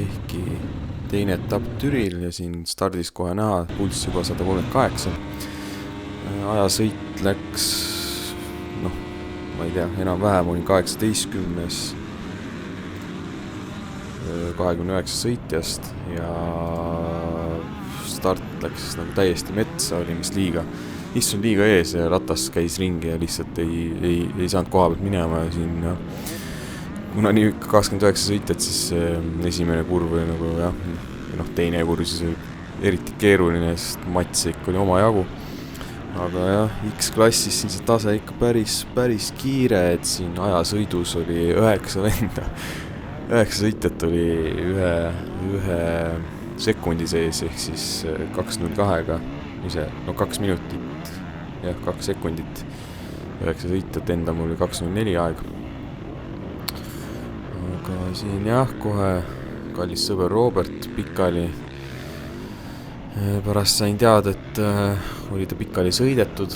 ehkki teine etapp Türil ja siin stardis kohe näha, pulss juba 138. Ajasõit läks, ma ei tea, enam-vähem olin 18. 29 sõitjast ja start läks nagu täiesti metsa, oli mis liiga. Istun liiga ees ja ratas käis ringi ja lihtsalt ei saanud koha pealt minema ja siin kuna nii 29 sõitjat, siis esimene kurv oli nagu teine kurv siis oli eriti keeruline, sest matsik oli oma jagu. Aga jah, X-klassis siin see tase ikka päris kiire, et siin ajasõidus oli 9 sõitjat oli ühe sekundi sees, ehk siis 2:02-ga, 2 minutit, 2 sekundit, 9 sõitjat, enda mul oli 2:04 aeg. Aga siin kohe kallis sõber Robert pikali. Pärast sain teada, et oli ta pikali sõidetud.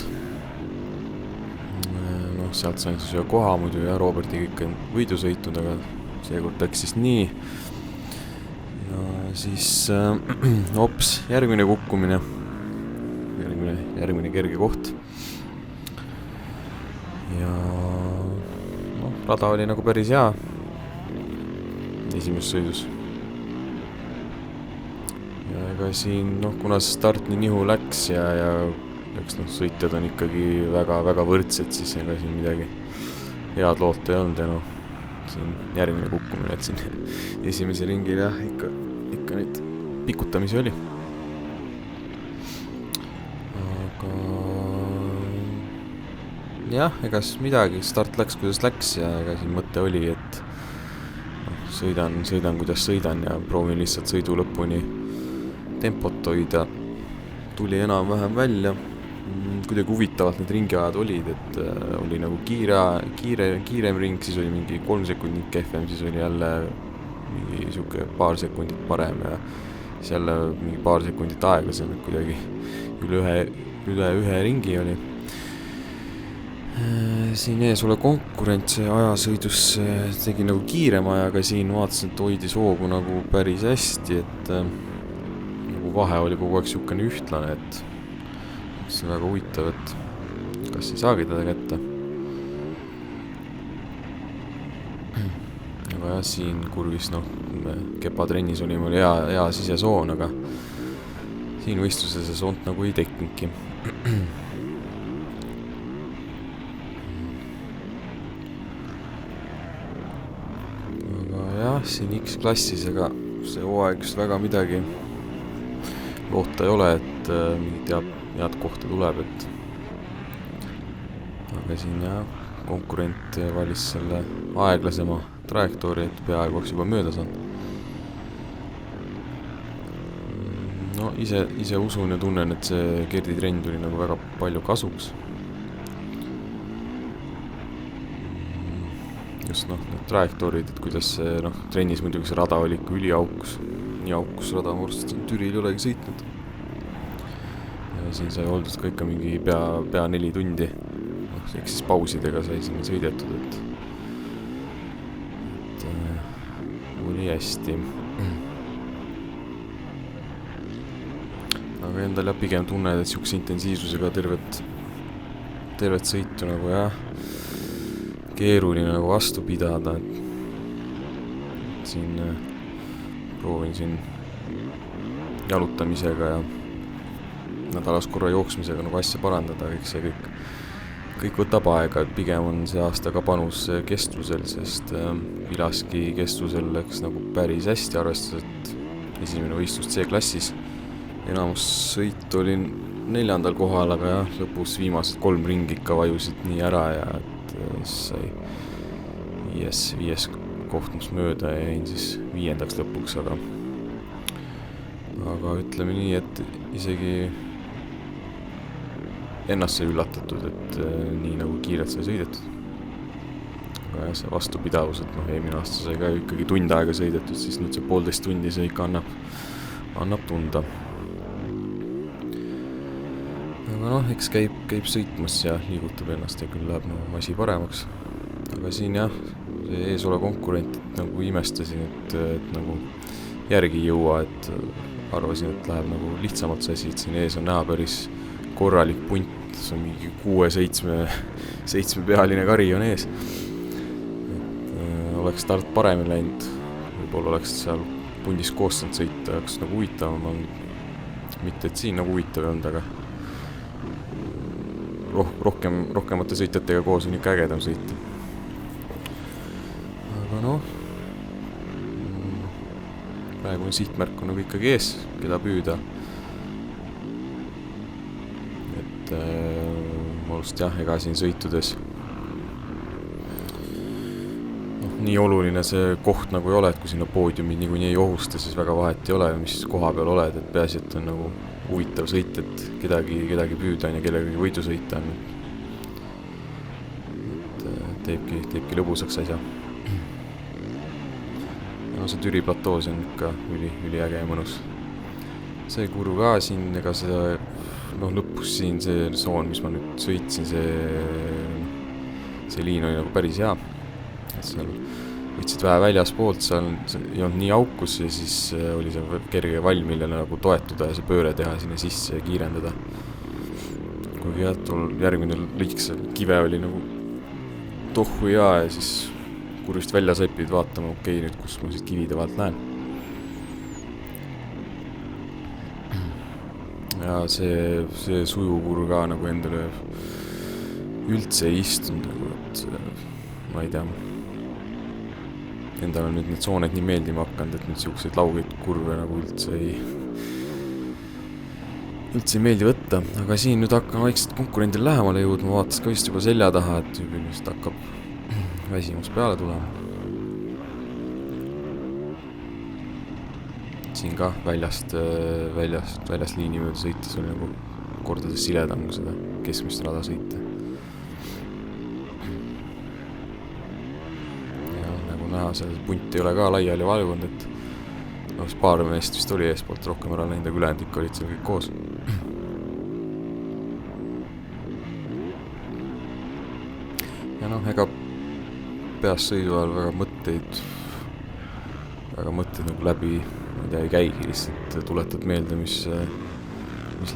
Sealt sain siis ühe koha, muidu Robertiga ikka võidu sõitnud, aga seekord läks siis nii. Ja siis järgmine kukkumine. Järgmine kerge koht. Ja rada oli nagu päris hea esimeses sõidus. Ja ega siin, kuna start nii nihu läks ja eks sõitjad on ikkagi väga võrdsed, siis ega siin midagi head loota ei olnud ja siin järgmine kukkumine, et siin esimese ringil ikka neid pikutamisi oli. Aga ega siis midagi, start läks kuidas läks ja ega siin mõte oli, et sõidan kuidas sõidan ja proovin lihtsalt sõidu lõpuni tempot hoida. Tuli enam-vähem välja. Kuidagi huvitavalt need ringiajad olid, et oli nagu kiirem ring, siis oli mingi 3 sekundit kehvem, siis oli jälle mingi siuke paar sekundit parem ja siis jälle mingi paar sekundit aeglasem, et kuidagi üle ühe ringi oli. Siin ees ole konkurents ajasõidus tegi nagu kiirema ajaga, siin vaatasin, et hoidis hoogu nagu päris hästi, et nagu vahe oli kogu aeg siukene ühtlane, et see on väga huvitav, et kas ei saagi teda kätte. Aga siin kurvis, kepatrennis oli mul hea sisesoon, aga siin võistluses see soont nagu ei teknudki. Aga siin X-klassis, ega see hooaeg väga midagi loota ei ole, et mingit head kohta tuleb, et aga siin konkurent valis selle aeglasema trajektoori, et peaaegu oleks juba mööda saanud. Ise usun ja tunnen, et see Gerdi trenn tuli nagu väga palju kasuks. Just need trajektoorid, et kuidas see trennis muidugi see rada oli ikka üliaukus. Nii aukus rada, ma arvasin, et Türil ei olegi sõitnud. Ja siin sai oldud ka ikka mingi pea 4 tundi. Eks siis pausidega sai sinna sõidetud, et oli hästi. Aga endal pigem tunned, et siukse intensiivsusega tervet sõitu nagu keeruline nagu vastu pidada, et siin proovin siin jalutamisega ja nädalas korra jooksmisega nagu asja parandada, eks see kõik võtab aega, et pigem on see aasta ka panus kestlusel, sest Vilaski kestlusel läks nagu päris hästi, arvestades, et esimene võistlus C-klassis. Enamus sõit olin 4. kohal, aga lõpus viimased 3 ringi ikka vajusid nii ära ja et sai 5. kohtmus mööda ja jäin siis 5. lõpuks, aga ütleme nii, et isegi ennast sai üllatatud, et nii nagu kiirelt sai sõidetud. Aga see vastupidavus, et eelmine aasta sai ka ikkagi tund aega sõidetud, siis nüüd see 1,5 tundi see ikka annab tunda. Aga eks käib sõitmas ja liigutab ennast ja küll läheb asi paremaks. Aga siin see ees ole konkurent nagu imestasin, et nagu järgi ei jõua, et arvasin, et läheb nagu lihtsamalt see asi, et siin ees on näha päris korralik punt, see on mingi 6-7 pealine kari on ees. Et oleks start paremini läinud, võib-olla oleks seal pundis koostanud sõita, oleks nagu huvitavam olnud. Mitte, et siin nagu huvitav ei olnud, aga rohkemate sõitjatega koos on ikka ägedam sõita. Aga noh, praegu on sihtmärk on nagu ikkagi ees, keda püüda. Et mõnust jah, ega siin sõitudes nii oluline see koht nagu ei ole, et kui sinna poodiumid niikuinii ei ohusta, siis väga vahet ei ole, mis koha peal oled, et peaasi, et on nagu huvitav sõit, et kedagi püüda ja kellegagi võidu sõita on. Et teebki lõbusaks asja. Ja no see Türi platoo, see on ikka üliäge ja mõnus. See kurv ka siin, ega seda lõpus siin see soon, mis ma nüüd sõitsin, see liin oli nagu päris hea. Et seal võtsid vähe väljas poolt, seal ei olnud nii aukus ja siis oli see kerge vall, millele nagu toetuda ja see pööre teha sinna sisse ja kiirendada. Kuigi jah, järgmine liiks kive oli nagu tohvu hea ja siis kurvist välja sõipid vaatama, okei, nüüd kus ma siit kivide vahelt näen. Ja see sujukurv ka nagu endale üldse ei istunud, nagu, et ma ei tea, endal on nüüd need sooned nii meeldima hakanud, et nüüd siukseid laugeid kurve nagu üldse ei meeldi võtta, aga siin nüüd hakkan vaikselt konkurendil lähemale jõudma, vaatas ka vist juba selja taha, et vist hakkab väsimus peale tulema. Siin ka väljast liini mööda sõites oli nagu kordades siledam kui seda keskmist rada sõita. Ja nagu näha, see punt ei ole ka laiali valgunud, et paar meest vist oli eespoolt rohkem ära läinud, aga ülejäänud ikka olid seal kõik koos. Ja ega peas sõidu ajal väga mõtteid nagu läbi, ma ei tea, ei käigi, lihtsalt tuletad meelde, mis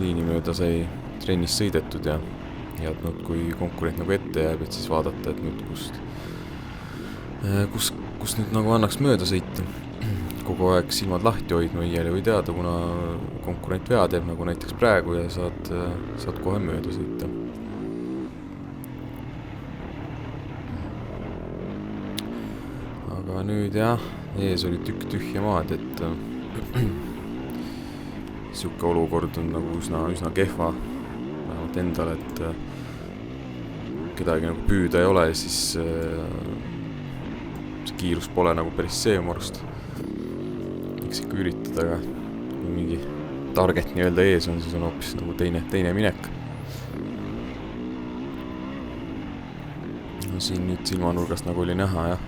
liini mööda sai trennis sõidetud ja et kui konkurent nagu ette jääb, et siis vaadata, et nüüd kus nüüd nagu annaks mööda sõita. Kogu aeg silmad lahti hoidma, iial ei või teada, kuna konkurent vea teeb nagu näiteks praegu ja saad kohe mööda sõita. Aga nüüd jah, ees oli tükk tühja maad, et siuke olukord on nagu üsna kehva vähemalt endale, et kedagi nagu püüda ei ole ja siis see kiirus pole nagu päris see omorust. Võiks ikka üritada, aga kui mingi target nii-öelda ees on, siis on hoopis nagu teine minek. No siin nüüd silmanurgast nagu oli näha jah,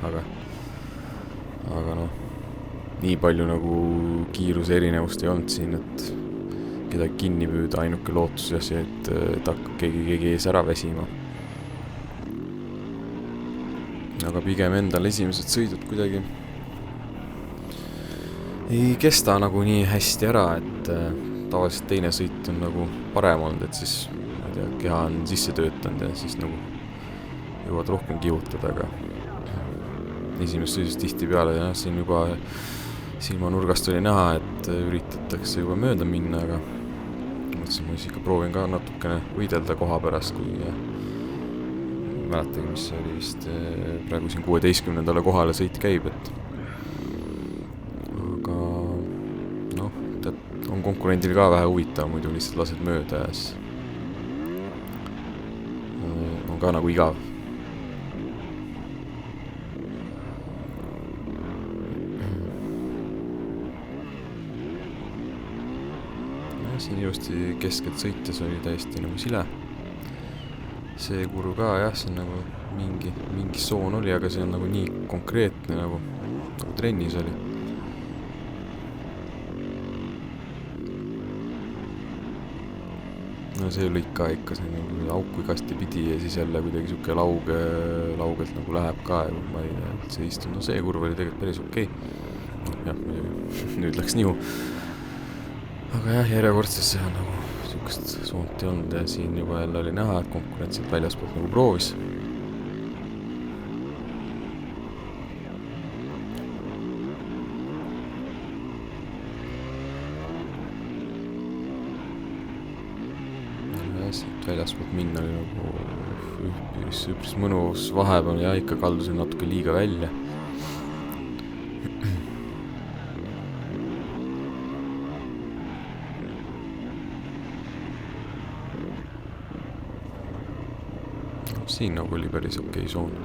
aga noh, nii palju nagu kiiruse erinevust ei olnud siin, et kedagi kinni püüda, ainuke lootus ja see, et hakkab keegi ees ära väsima. Aga pigem endal esimesed sõidud kuidagi ei kesta nagu nii hästi ära, et tavaliselt teine sõit on nagu parem olnud, et siis ma ei tea, keha on sisse töötanud ja siis nagu jõuad rohkem kihutada, aga esimest sõidust tihti peale ja siin juba silmanurgast oli näha, et üritatakse juba mööda minna, aga mõtlesin, ma ikka proovin ka natukene võidelda koha pärast, kui mäletagi, mis see oli vist praegu siin 16. kohale sõit käib, et aga noh, on konkurendil ka vähe huvitav, muidu lihtsalt lased mööda ja siis on ka nagu igav. Siin ilusti keskelt sõites oli täiesti nagu sile. See kurv ka jah, see on nagu mingi soon oli, aga see on nagu nii konkreetne nagu trennis oli. No see lõik ka ikka, see nagu auku igasti pidi ja siis jälle kuidagi siuke laugelt nagu läheb ka ja ma ei tea, et see istun, no see kurv oli tegelikult päris okei. jah, muidugi, nüüd läks nihu. Aga jah, järjekordses nagu sükest suunt ei olnud ja siin juba jälle oli näha, et konkurentsid väljaspoolt nagu proovis. Siit väljaspoolt minna oli nagu üpris mõnus, vahepeal ja ikka kaldusin natuke liiga välja. Siin nagu oli päris okei soon.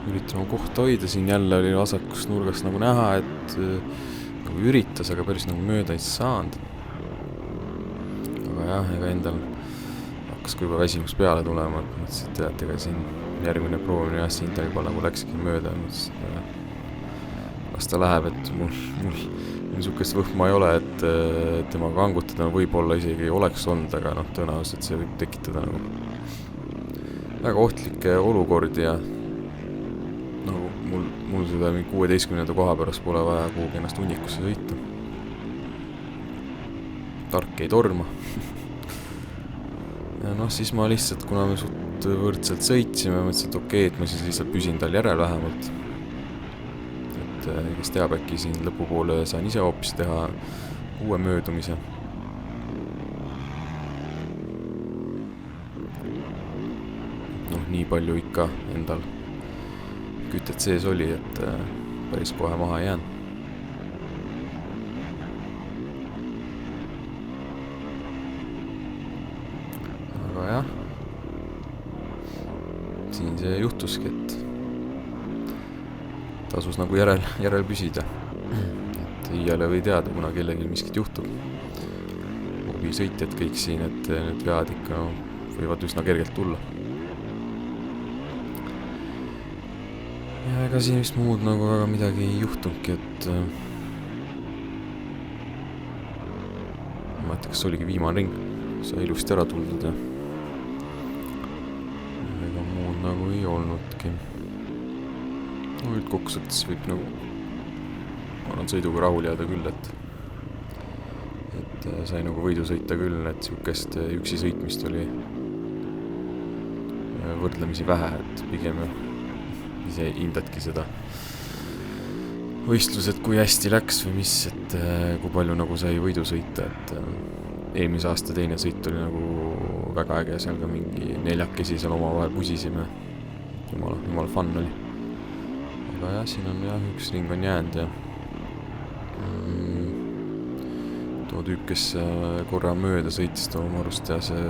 Üritan oma kohta hoida, siin jälle oli vasakus nurgast nagu näha, et nagu üritas, aga päris nagu mööda ei saanud. Aga jah, ega endal hakkas kui juba väsimus peale tulema, et mõtlesin, et ega siin järgmine proovimine jah, siin ta juba nagu läkski mööda. Mõtlesin, las ta läheb, et mul niisugust võhma ei ole, et temaga hangutada võib-olla isegi oleks olnud, aga tõenäoliselt see võib tekitada nagu väga ohtlikke olukordi ja nagu mul seda 16. koha pärast pole vaja kuhugi ennast hunnikusse sõita. Tark ei torma. Ja siis ma lihtsalt, kuna me suht võrdselt sõitsime, mõtlesin, et okei, et ma siis lihtsalt püsin tal järel vähemalt. Et kes teab, äkki siin lõpupoole saan ise hoopis teha uue möödumise. Nii palju ikka endal kütet sees oli, et päris kohe maha ei jäänud. Aga jah, siin see juhtuski, et tasus nagu järel püsida. Et iiale või teada, kuna kellelgi miskit juhtub. Sõitjad kõik siin, et need vead ikka võivad üsna kergelt tulla. Ja ega siin vist muud nagu väga midagi ei juhtunudki, et ma mõtlen, kas oligi viimane ring, sai ilusti ära tuldud ja ega muud nagu ei olnudki. Üldkokkuvõttes võib nagu, ma olen sõiduga rahul jääda küll, et sai nagu võidu sõita küll, et siukest üksi sõitmist oli võrdlemisi vähe, et pigem ise hindadki seda võistlused, kui hästi läks või mis, et kui palju nagu sai võidu sõita, et eelmise aasta teine sõit oli nagu väga äge, seal ka mingi 4 seal omavahel pusisime, jumal fun oli. Aga jah, siin on jah, üks ring on jäänud ja too tüüp, kes korra mööda sõitis too oma arust ja see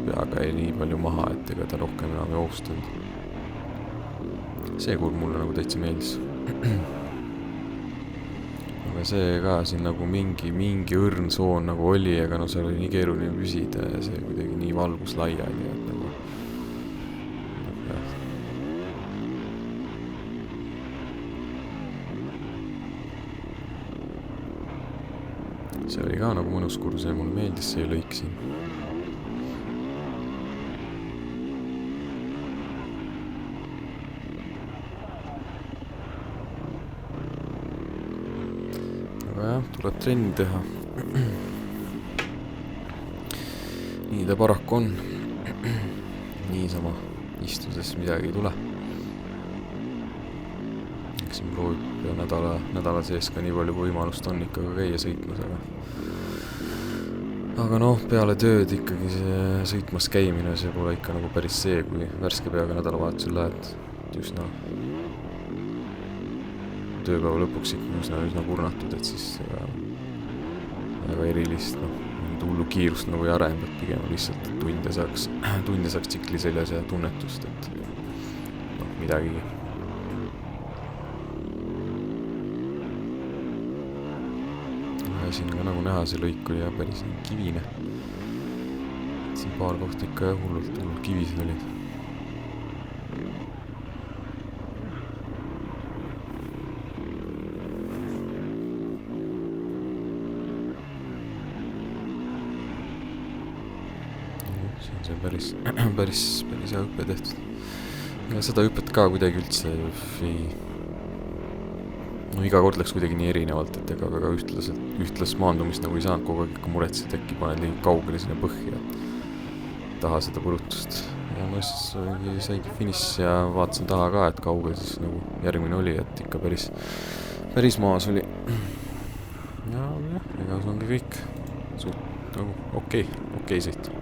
peaga jäi nii palju maha, et ega ta rohkem enam ei ohustanud. See kurb mulle nagu täitsa meeldis. Aga see ka siin nagu mingi õrn soon nagu oli, aga seal oli nii keeruline püsida ja see kuidagi nii valgus laiali, et nagu jah. See oli ka nagu mõnus kursus ja mulle meeldis see lõik siin. Tuleb trenni teha. Nii ta paraku on. Niisama istudes midagi ei tule. Eks siin proovib nädala sees ka nii palju kui võimalust on ikka ka käia sõitmas, aga peale tööd ikkagi see sõitmas käimine, see pole ikka nagu päris see, kui värske peaga nädalavahetusel lähed üsna tööpäeva lõpuks ikka üsna kurnatud, et siis väga erilist hullu kiirust nagu ei arenda, et pigem lihtsalt tunde saaks tsikli seljas ja tunnetust, et midagigi. Ja siin ka nagu näha, see lõik oli päris kivine. Siin paar kohta ikka hullult kivised olid. päris hea hüpe tehtud. Ja seda hüpet ka kuidagi üldse ei... No iga kord läks kuidagi nii erinevalt, et ega väga ühtlas maandumist nagu ei saanud, kogu aeg ikka muretsid, äkki paned liiga kaugele sinna põhja, taha seda põrutust. Ja no siis saigi finiš ja vaatasin taha ka, et kaugel siis nagu järgmine oli, et ikka päris maas oli. Ja jah, ega see ongi kõik. Suht nagu okei sõit.